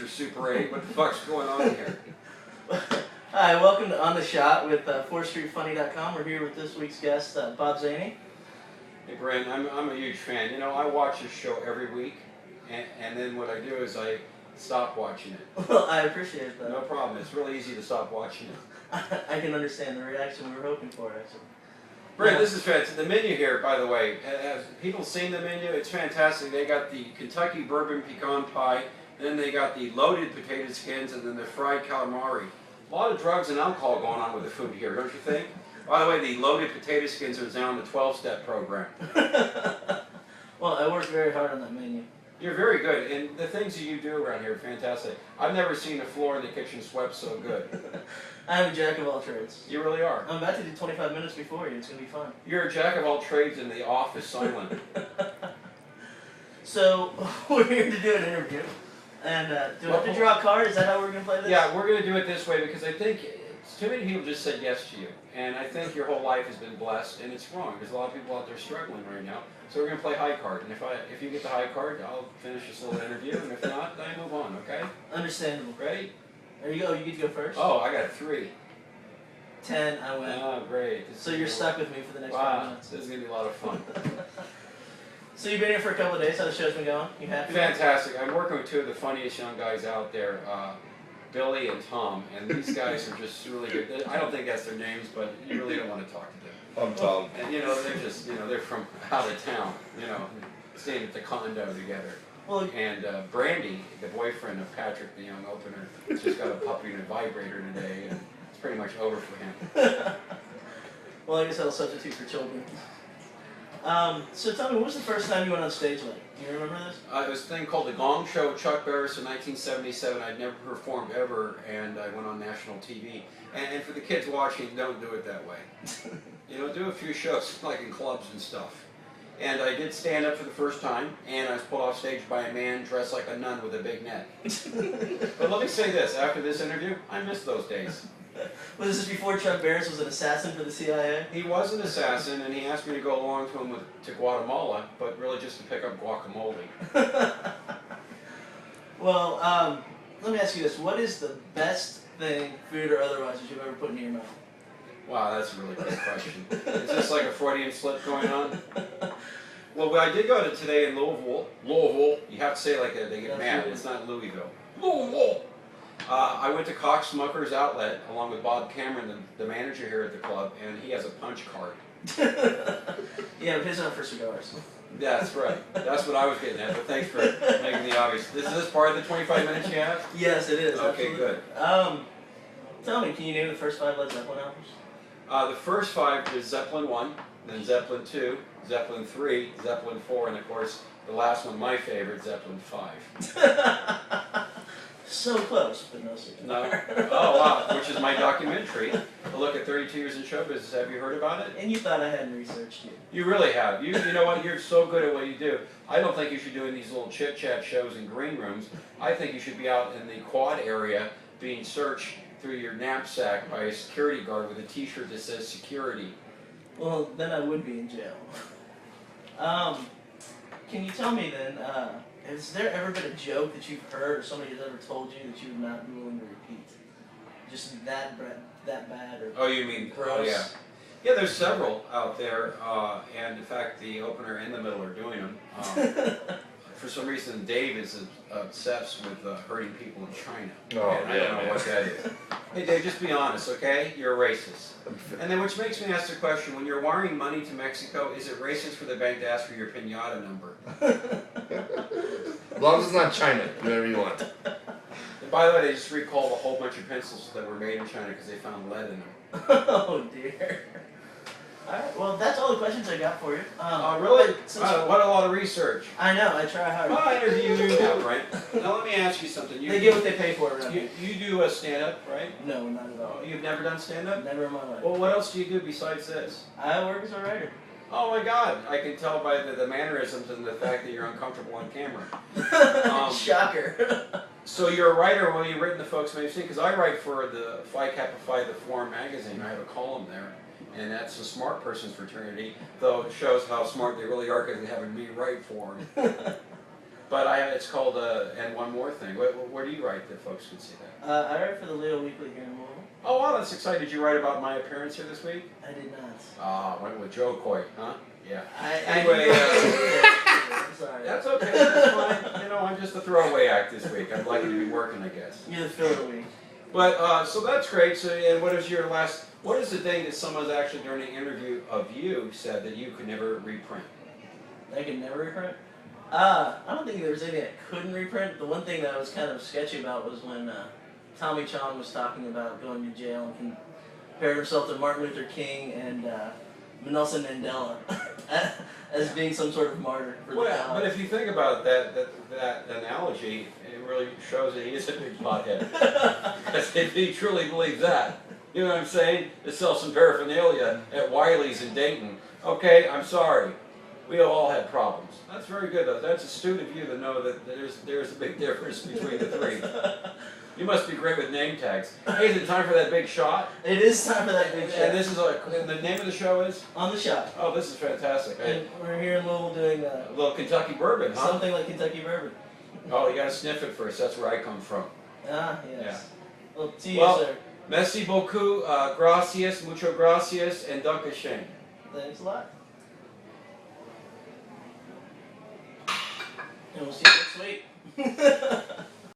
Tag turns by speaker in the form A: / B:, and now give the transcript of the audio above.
A: Mr. Super 8. What the fuck's going on here?
B: Hi, welcome to On the Shot with 4thStreetFunny.com. We're here with this week's guest, Bob Zany.
A: Hey, Brent, I'm a huge fan. You know, I watch this show every week, and then what I do is I stop watching it.
B: Well, I appreciate that.
A: No problem. It's really easy to stop watching it.
B: I can understand the reaction we were hoping for, actually.
A: Brent, this is fantastic. The menu here, by the way, has people seen the menu? It's fantastic. They got the Kentucky bourbon pecan pie, and then they got the loaded potato skins, and then the fried calamari. A lot of drugs and alcohol going on with the food here, don't you think? By the way, the loaded potato skins are now in the 12-step program.
B: Well, I worked very hard on that menu.
A: You're very good, and the things that you do around here are fantastic. I've never seen the floor in the kitchen swept so good.
B: I'm a jack of all trades.
A: You really are.
B: I'm about to do 25 minutes before you. It's going to be fun.
A: You're a jack of all trades in the office silent.
B: So, we're here to do an interview. And do I have to draw a card? Is that how we're going to play this?
A: Yeah, we're going to do it this way because I think too many people just said yes to you. And I think your whole life has been blessed, and it's wrong. There's a lot of people out there struggling right now. So we're going to play high card. And if you get the high card, I'll finish this little interview. And if not, then I move on, okay?
B: Understandable.
A: Ready?
B: There you go. You get to go first.
A: Oh, I got 3.
B: 10, I win.
A: Oh, great.
B: So you're stuck with me for the next 5 minutes.
A: This is going to be a lot of fun.
B: So you've been here for a couple of days. How the show's been going? You happy?
A: Fantastic. I'm working with 2 of the funniest young guys out there, Billy and Tom, and these guys are just really good. I don't think that's their names, but you really don't want to talk to them.
C: I'm Tom.
A: And they're just, they're from out of town, staying at the condo together.
B: Well,
A: And Brandy, the boyfriend of Patrick, the young opener, just got a puppy and a vibrator today, and it's pretty much over for him.
B: well, I guess I'll substitute for children. So tell me, when was the first time you went on stage like? Do you remember this?
A: It was a thing called The Gong Show with Chuck Barris in 1977. I'd never performed ever, and I went on national TV. And for the kids watching, don't do it that way. Do a few shows, like in clubs and stuff. And I did stand up for the first time, and I was pulled off stage by a man dressed like a nun with a big net. But let me say this, after this interview, I miss those days.
B: Was this before Chuck Barris was an assassin for the CIA?
A: He was an assassin, and he asked me to go along to him to Guatemala, but really just to pick up guacamole.
B: Well, let me ask you this. What is the best thing, food or otherwise, that you've ever put in your mouth?
A: Wow, that's a really good question. Is this like a Freudian slip going on? Well, I did go to today in Louisville. Louisville. You have to say it like that. They get mad. It's not Louisville. Louisville. I went to Cox Smucker's Outlet along with Bob Cameron, the manager here at the club, and he has a punch card.
B: Yeah, but his not for cigars.
A: That's right. That's what I was getting at, but thanks for making the obvious. Is this part of the 25 minutes you have?
B: Yes, it is.
A: Okay,
B: absolutely.
A: good.
B: Tell me, can you name the first 5 Led Zeppelin albums?
A: The first 5 is Zeppelin 1, then Zeppelin 2, Zeppelin 3, Zeppelin 4, and of course, the last one, my favorite, Zeppelin 5.
B: So close, but no cigar.
A: No. Oh, wow. Which is my documentary. A look at 32 years in show business. Have you heard about it?
B: And you thought I hadn't researched you.
A: You really have. You know what? You're so good at what you do. I don't think you should be doing these little chit-chat shows in green rooms. I think you should be out in the quad area being searched through your knapsack by a security guard with a t-shirt that says security.
B: Well, then I would be in jail. Can you tell me then, has there ever been a joke that you've heard or somebody has ever told you that you would not be willing to repeat? Just that bad or
A: Oh, you mean,
B: gross?
A: oh yeah. Yeah, there's several out there, and in fact the opener and the middle are doing them. For some reason Dave is obsessed with hurting people in China.
C: Oh,
A: and I don't know what that is. Hey Dave, just be honest, okay? You're a racist. And then which makes me ask the question, when you're wiring money to Mexico, is it racist for the bank to ask for your piñata number?
C: As long as it's not China, do whatever you want.
A: And by the way, they just recalled a whole bunch of pencils that were made in China because they found lead in them.
B: Oh dear. Alright, well that's all the questions I got for you.
A: Really?
B: But
A: What a lot of research.
B: I know, I try hard.
A: I'll interview you now, Brent. Now let me ask you something.
B: They get what they pay for around here.
A: You do a stand-up, right?
B: No, not at all.
A: Oh, you've never done stand-up?
B: Never in my life.
A: Well, what else do you do besides this?
B: I work as a writer.
A: Oh my God, I can tell by the mannerisms and the fact that you're uncomfortable on camera.
B: Shocker.
A: So you're a writer, well you've written the folks may have seen, because I write for the Phi Kappa Phi, the Forum magazine. I have a column there, and that's the smart person's fraternity, though it shows how smart they really are because they haven't me write for them. But it's called And One More Thing. Where do you write that folks can see that?
B: I write for the Leo Weekly here in Louisville.
A: Oh, wow, that's exciting. Did you write about my appearance here this week?
B: I did not.
A: Ah, went with Joe Coy, huh? Yeah.
B: Anyway, I'm sorry.
A: That's okay. That's fine. You know, I'm just a throwaway act this week. I'm lucky to be working, I guess.
B: You're the filler week.
A: But so that's great. So, and what is your last? What is the thing that someone's actually during an interview of you said that you could never reprint?
B: I could never reprint? I don't think there was anything I couldn't reprint. The one thing that I was kind of sketchy about was when Tommy Chong was talking about going to jail and compared himself to Martin Luther King and Nelson Mandela as being some sort of martyr for the
A: Well,
B: cause.
A: but if you think about that analogy, it really shows that he is a big pothead. Because if he truly believes that, you know what I'm saying? To sell some paraphernalia at Wiley's in Dayton. Okay, I'm sorry. We have all had problems. That's very good, though. That's astute of you to know that there's a big difference between the three. You must be great with name tags. Hey, is it time for that big shot?
B: It is time for that big shot.
A: And this is and the name of the show is?
B: On the Shot.
A: Oh, this is fantastic.
B: And we're here in Louisville doing
A: A little Kentucky bourbon, huh?
B: something like Kentucky bourbon.
A: Oh, you gotta sniff it first. That's where I come from.
B: Ah, yes.
A: Yeah.
B: Well, to you,
A: Well,
B: sir.
A: Merci beaucoup, gracias, mucho gracias, and dankeschön.
B: Thanks a lot. And we'll see you next week.